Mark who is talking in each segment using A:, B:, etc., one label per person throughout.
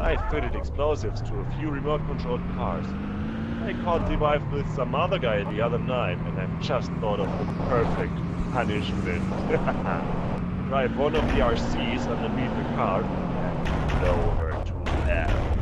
A: I fitted explosives to a few remote-controlled cars. I caught the wife with some other guy the other night, and I've just thought of the perfect punishment. Drive one of the RCs underneath the car and blow her to hell.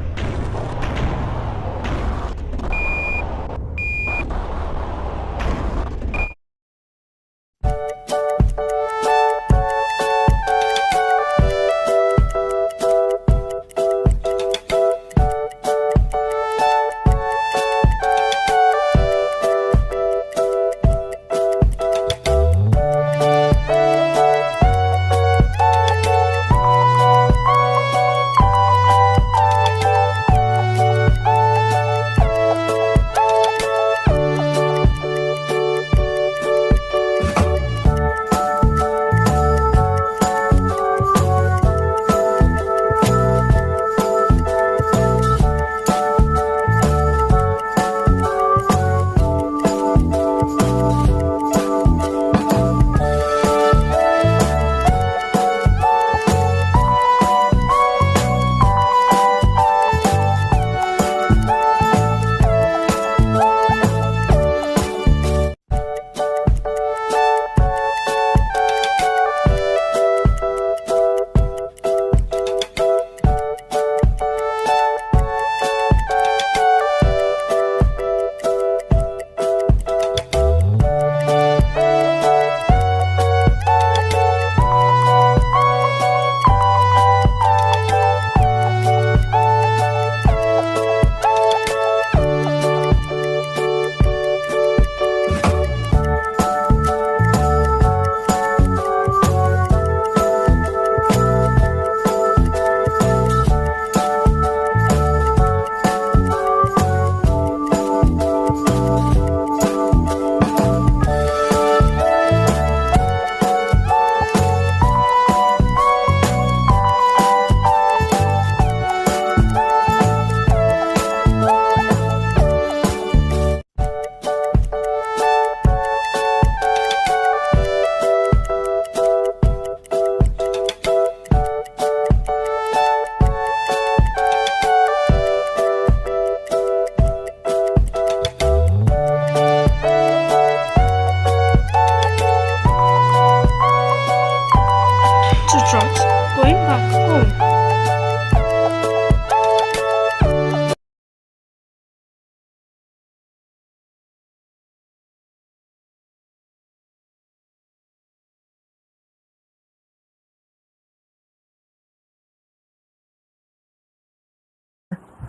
B: Trucks going back home.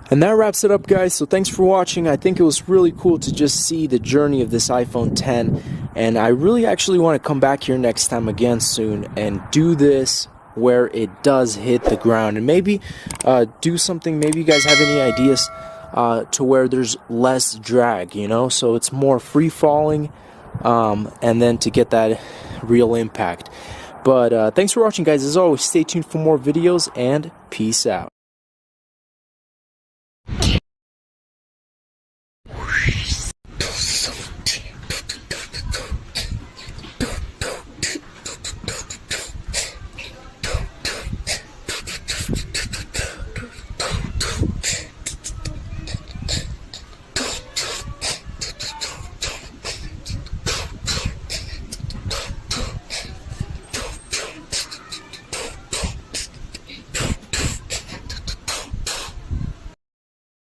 C: And that wraps it up, guys. So thanks for watching. I think it was really cool to just see the journey of this iPhone 10, and I really actually want to come back here next time again soon and do this where it does hit the ground, and maybe do something. Maybe you guys have any ideas to where there's less drag, you know, so it's more free falling, and then to get that real impact. But thanks for watching, guys. As always, stay tuned for more videos, and peace out.